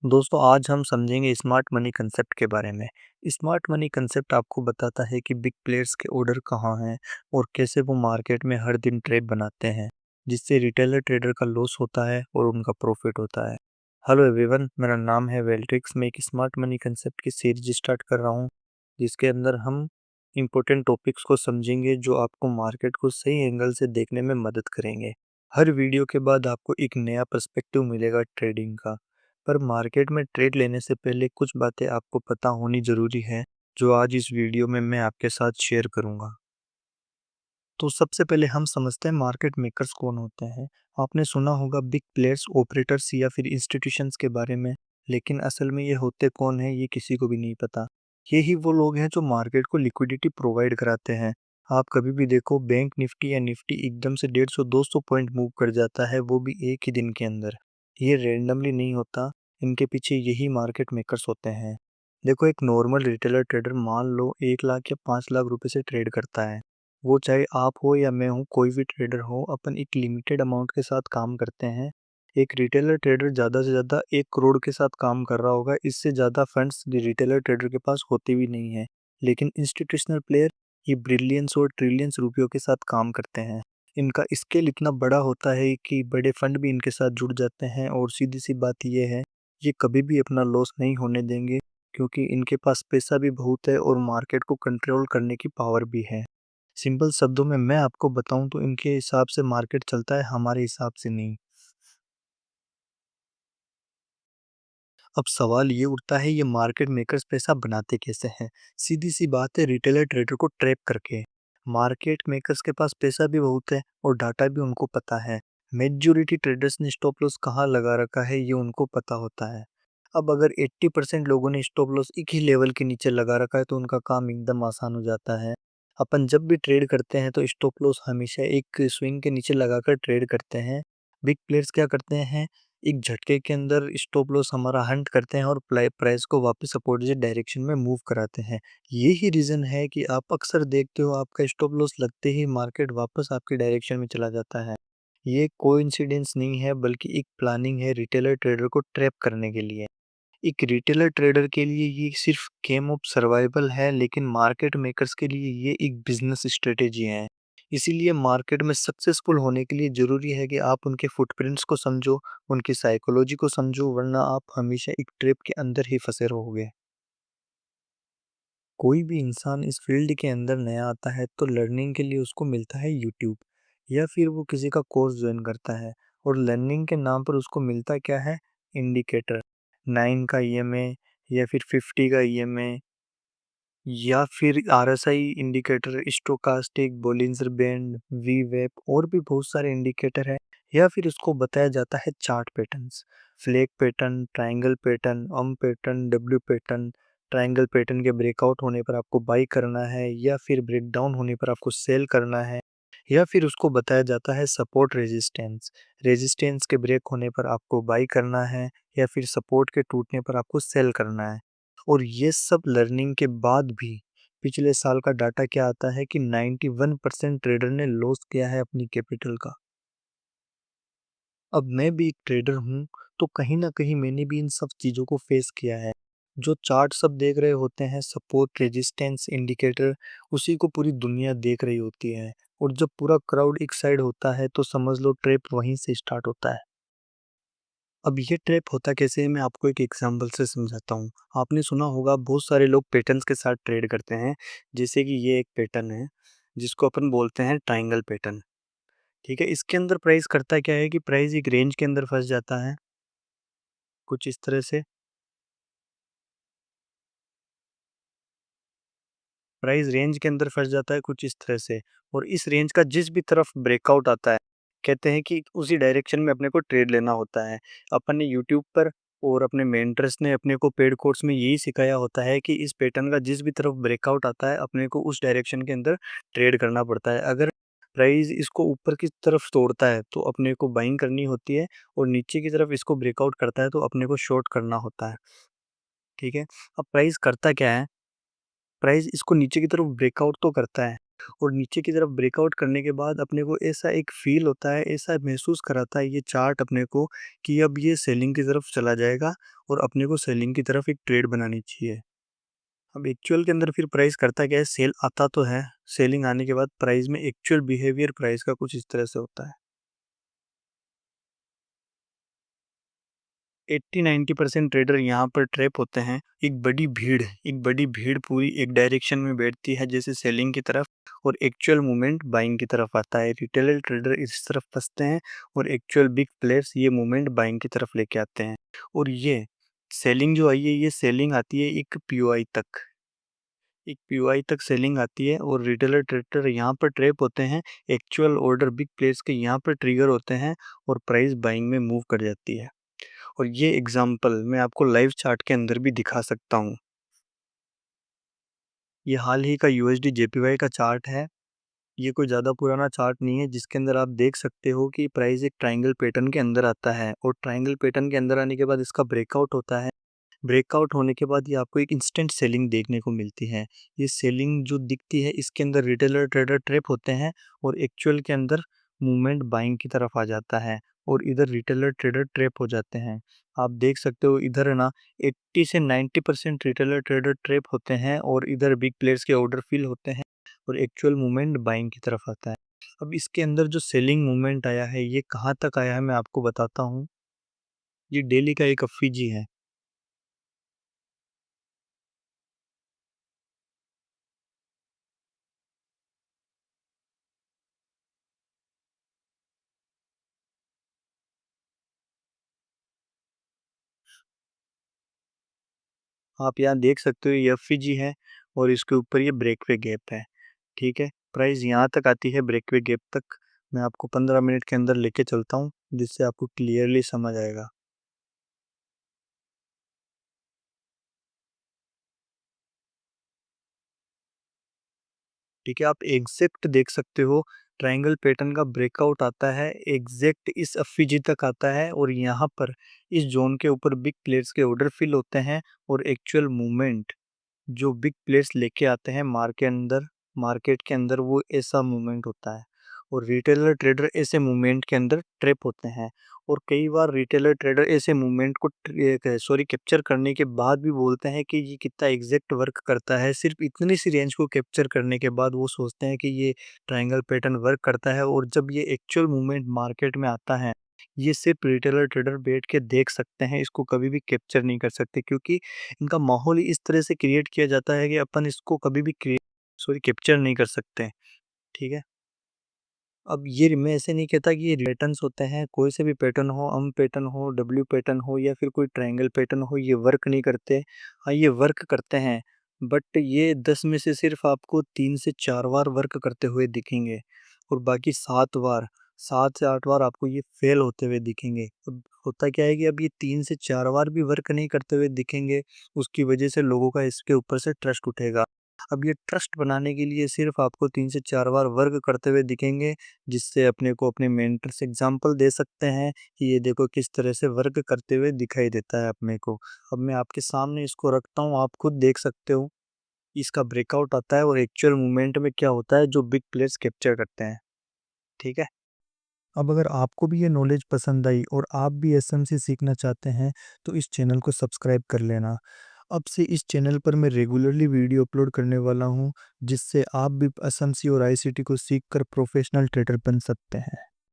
दोस्तों आज हम समझेंगे स्मार्ट मनी कंसेप्ट के बारे में। स्मार्ट मनी कंसेप्ट आपको बताता है कि बिग प्लेयर्स के ऑर्डर कहाँ हैं और कैसे वो मार्केट में हर दिन ट्रेड बनाते हैं, जिससे रिटेलर ट्रेडर का लॉस होता है और उनका प्रॉफिट होता है। हेलो एवरीवन, मेरा नाम है वेल्ट्रिक्स। मैं एक स्मार्ट मनी कंसेप्ट की सीरीज स्टार्ट कर रहा हूँ, जिसके अंदर हम इम्पोर्टेंट टॉपिक्स को समझेंगे जो आपको मार्केट को सही एंगल से देखने में मदद करेंगे। हर वीडियो के बाद आपको एक नया पर्सपेक्टिव मिलेगा ट्रेडिंग का। पर मार्केट में ट्रेड लेने से पहले कुछ बातें आपको पता होनी ज़रूरी है, जो आज इस वीडियो में मैं आपके साथ शेयर करूंगा। तो सबसे पहले हम समझते हैं मार्केट मेकर्स कौन होते हैं। आपने सुना होगा बिग प्लेयर्स, ऑपरेटर्स या फिर इंस्टीट्यूशंस के बारे में, लेकिन असल में ये होते कौन है ये किसी को भी नहीं पता। ये ही वो लोग हैं जो मार्केट को लिक्विडिटी प्रोवाइड कराते हैं। आप कभी भी देखो, बैंक निफ्टी या निफ्टी एकदम से 150-200 पॉइंट मूव कर जाता है, वो भी एक ही दिन के अंदर। ये रेंडमली नहीं होता, इनके पीछे यही मार्केट मेकर्स होते हैं। देखो, एक नॉर्मल रिटेलर ट्रेडर मान लो 1 लाख या 5 लाख रुपए से ट्रेड करता है। वो चाहे आप हो या मैं हूँ, कोई भी ट्रेडर हो, अपन एक लिमिटेड अमाउंट के साथ काम करते हैं। एक रिटेलर ट्रेडर ज़्यादा से ज़्यादा 1 करोड़ के साथ काम कर रहा होगा, इससे ज़्यादा फंड्स रिटेलर ट्रेडर के पास होते भी नहीं है। लेकिन इंस्टीट्यूशनल प्लेयर ये बिलियंस और ट्रिलियंस रुपयों के साथ काम करते हैं। इनका स्केल इतना बड़ा होता है कि बड़े फंड भी इनके साथ जुड़ जाते हैं, और सीधी सी बात ये है, ये कभी भी अपना लॉस नहीं होने देंगे, क्योंकि इनके पास पैसा भी बहुत है और मार्केट को कंट्रोल करने की पावर भी है। सिंपल शब्दों में मैं आपको बताऊं तो इनके हिसाब से मार्केट चलता है, हमारे हिसाब से नहीं। अब सवाल ये उठता है, ये मार्केट मेकर्स पैसा बनाते कैसे हैं? सीधी सी बात है, रिटेलर ट्रेडर को ट्रैप करके। मार्केट मेकर्स के पास पैसा भी बहुत है और डाटा भी उनको पता है। मेजॉरिटी ट्रेडर्स ने स्टॉप लॉस कहाँ लगा रखा है ये उनको पता होता है। अब अगर 80% लोगों ने स्टॉप लॉस एक ही लेवल के नीचे लगा रखा है तो उनका काम एकदम आसान हो जाता है। अपन जब भी ट्रेड करते हैं तो स्टॉप लॉस हमेशा एक स्विंग के नीचे लगाकर ट्रेड करते हैं। बिग प्लेयर्स क्या करते हैं, एक झटके के अंदर स्टॉप लॉस हमारा हंट करते हैं और प्राइस को वापस अपोजिट डायरेक्शन में मूव कराते हैं। यही रीज़न है कि आप अक्सर देखते हो, आपका स्टॉप लॉस लगते ही मार्केट वापस आपकी डायरेक्शन में चला जाता है। ये कोइंसिडेंस नहीं है, बल्कि एक प्लानिंग है रिटेलर ट्रेडर को ट्रैप करने के लिए। एक रिटेलर ट्रेडर के लिए ये सिर्फ गेम ऑफ सर्वाइवल है, लेकिन मार्केट मेकर्स के लिए ये एक बिजनेस स्ट्रेटेजी है। इसीलिए मार्केट में सक्सेसफुल होने के लिए ज़रूरी है कि आप उनके फुटप्रिंट्स को समझो, उनकी साइकोलॉजी को समझो, वरना आप हमेशा एक ट्रैप के अंदर ही फंसे रहोगे। कोई भी इंसान इस फील्ड के अंदर नया आता है तो लर्निंग के लिए उसको मिलता है यूट्यूब, या फिर वो किसी का कोर्स ज्वाइन करता है। और लर्निंग के नाम पर उसको मिलता क्या है? इंडिकेटर। 9 का ईएमए, या फिर 50 का ईएमए, या फिर RSI indicator, stochastic, Bollinger band, वी वेब, और भी बहुत सारे इंडिकेटर है। या फिर उसको बताया जाता है chart patterns. Flag pattern, triangle pattern, pattern, W pattern. Triangle pattern के ब्रेकआउट होने पर आपको बाई करना है, या फिर ब्रेकडाउन होने पर आपको सेल करना है। या फिर उसको बताया जाता है सपोर्ट रेजिस्टेंस। रेजिस्टेंस के ब्रेक होने पर आपको बाई करना है, या फिर सपोर्ट के टूटने पर आपको सेल करना है। और ये सब लर्निंग के बाद भी पिछले साल का डाटा क्या आता है कि 91% ट्रेडर ने लॉस किया है अपनी कैपिटल का। अब मैं भी एक ट्रेडर हूँ, तो कहीं ना कहीं मैंने भी इन सब चीज़ों को फेस किया है। जो चार्ट सब देख रहे होते हैं, सपोर्ट, रेजिस्टेंस, इंडिकेटर, उसी को पूरी दुनिया देख रही होती है। और जब पूरा क्राउड एक साइड होता है तो समझ लो ट्रैप वहीं से स्टार्ट होता है। अब ये ट्रैप होता कैसे है, मैं आपको एक एग्जांपल से समझाता हूँ। आपने सुना होगा बहुत सारे लोग पैटर्न्स के साथ ट्रेड करते हैं। जैसे कि ये एक पैटर्न है, जिसको अपन बोलते हैं ट्रायंगल पैटर्न। ठीक है, इसके अंदर प्राइस करता क्या है कि प्राइस एक रेंज के अंदर फंस जाता है, कुछ इस तरह से। प्राइस रेंज के अंदर फंस जाता है कुछ इस तरह से। और इस रेंज का जिस भी तरफ ब्रेकआउट आता है, कहते हैं कि उसी डायरेक्शन में अपने को ट्रेड लेना होता है। अपन ने यूट्यूब पर और अपने मेंटर्स ने अपने को पेड कोर्स में यही सिखाया होता है कि इस पैटर्न का जिस भी तरफ ब्रेकआउट आता है, अपने को उस डायरेक्शन के अंदर ट्रेड करना पड़ता है। अगर प्राइस इसको ऊपर की तरफ तोड़ता है तो अपने को बाइंग करनी होती है, और नीचे की तरफ इसको ब्रेकआउट करता है तो अपने को शॉर्ट करना होता है। ठीक है। अब प्राइस करता क्या है, प्राइस इसको नीचे की तरफ ब्रेकआउट तो करता है, और नीचे की तरफ ब्रेकआउट करने के बाद अपने को ऐसा एक फ़ील होता है, ऐसा महसूस कराता है ये चार्ट अपने को कि अब ये सेलिंग की तरफ चला जाएगा और अपने को सेलिंग की तरफ एक ट्रेड बनानी चाहिए। अब एक्चुअल के अंदर फिर प्राइस करता क्या है, सेल आता तो है, सेलिंग आने के बाद प्राइस में एक्चुअल बिहेवियर प्राइस का कुछ इस तरह से होता है। 80-90% ट्रेडर यहाँ पर ट्रैप होते हैं। एक बड़ी भीड़ पूरी एक डायरेक्शन में बैठती है जैसे सेलिंग की तरफ, और एक्चुअल मूवमेंट बाइंग की तरफ आता है। रिटेलर ट्रेडर इस तरफ फंसते हैं और एक्चुअल बिग प्लेयर्स ये मूवमेंट बाइंग की तरफ लेके आते हैं। और ये सेलिंग जो आई है, ये सेलिंग आती है एक पीओआई तक सेलिंग आती है और रिटेलर ट्रेडर यहाँ पर ट्रैप होते हैं। एक्चुअल ऑर्डर बिग प्लेयर्स के यहाँ पर ट्रिगर होते हैं और प्राइस बाइंग में मूव कर जाती है। और ये एग्जांपल मैं आपको लाइव चार्ट के अंदर भी दिखा सकता हूँ। ये हाल ही का यूएसडी जेपीवाई का चार्ट है। ये कोई ज़्यादा पुराना चार्ट नहीं है, जिसके अंदर आप देख सकते हो कि प्राइस एक ट्रायंगल पैटर्न के अंदर आता है और ट्रायंगल पैटर्न के अंदर आने के बाद इसका ब्रेकआउट होता है। ब्रेकआउट होने के बाद ये आपको एक इंस्टेंट सेलिंग देखने को मिलती है। ये सेलिंग जो दिखती है इसके अंदर रिटेलर ट्रेडर ट्रैप होते हैं और एक्चुअल के अंदर मूवमेंट बाइंग की तरफ आ जाता है और इधर रिटेलर ट्रेडर ट्रैप हो जाते हैं। आप देख सकते हो इधर है ना, 80 से 90% रिटेलर ट्रेडर ट्रैप होते हैं और इधर बिग प्लेयर्स के ऑर्डर फिल होते हैं और एक्चुअल मूवमेंट बाइंग की तरफ आता है। अब इसके अंदर जो सेलिंग मूवमेंट आया है ये कहाँ तक आया है मैं आपको बताता हूँ। ये डेली का एक एफवीजी है। आप यहाँ देख सकते हो ये एफवीजी है और इसके ऊपर ये ब्रेकवे गैप है। ठीक है, प्राइस यहाँ तक आती है ब्रेकवे गैप तक। मैं आपको 15 मिनट के अंदर लेके चलता हूँ जिससे आपको क्लियरली समझ आएगा। ठीक है, आप एग्जैक्ट देख सकते हो ट्रायंगल पैटर्न का ब्रेकआउट आता है, एग्जैक्ट इस एफवीजी तक आता है और यहाँ पर इस जोन के ऊपर बिग प्लेयर्स के ऑर्डर फिल होते हैं और एक्चुअल मूवमेंट जो बिग प्लेयर्स लेके आते हैं मार्केट के अंदर वो ऐसा मूवमेंट होता है और रिटेलर ट्रेडर ऐसे मूवमेंट के अंदर ट्रैप होते हैं। और कई बार रिटेलर ट्रेडर ऐसे मूवमेंट को कैप्चर करने के बाद भी बोलते हैं कि ये कितना एग्जैक्ट वर्क करता है। सिर्फ इतनी सी रेंज को कैप्चर करने के बाद वो सोचते हैं कि ये ट्रायंगल पैटर्न वर्क करता है, और जब ये एक्चुअल मूवमेंट मार्केट में आता है ये सिर्फ रिटेलर ट्रेडर बैठ के देख सकते हैं, इसको कभी भी कैप्चर नहीं कर सकते क्योंकि इनका माहौल ही इस तरह से क्रिएट किया जाता है कि अपन इसको कभी भी कैप्चर नहीं कर सकते। ठीक है, अब ये मैं ऐसे नहीं कहता कि ये पैटर्न्स होते हैं, कोई से भी पैटर्न हो, एम पैटर्न हो, डब्ल्यू पैटर्न हो या फिर कोई ट्रायंगल पैटर्न हो, ये वर्क नहीं करते। हाँ, ये वर्क करते हैं, बट ये 10 में से सिर्फ आपको 3 से 4 बार वर्क करते हुए दिखेंगे और बाकी 7 से 8 बार आपको ये फेल होते हुए दिखेंगे। अब होता क्या है कि अब ये 3 से 4 बार भी वर्क नहीं करते हुए दिखेंगे, उसकी वजह से लोगों का इसके ऊपर से ट्रस्ट उठेगा। अब ये ट्रस्ट बनाने के लिए सिर्फ आपको 3 से 4 बार वर्क करते हुए दिखेंगे, जिससे अपने को अपने मेंटर से एग्जांपल दे सकते हैं कि ये देखो किस तरह से वर्क करते हुए दिखाई देता है अपने को। अब मैं आपके सामने इसको रखता हूँ, आप खुद देख सकते हो। इसका ब्रेकआउट आता है और एक्चुअल मूवमेंट में क्या होता है जो बिग प्लेयर्स कैप्चर करते हैं। ठीक है? अब अगर आपको भी ये नॉलेज पसंद आई और आप भी एसएमसी सीखना चाहते हैं तो इस चैनल को सब्सक्राइब कर लेना। अब से इस चैनल पर मैं रेगुलरली वीडियो अपलोड करने वाला हूँ, जिससे आप भी एसएमसी और आईसीटी को सीखकर प्रोफेशनल ट्रेडर बन सकते हैं।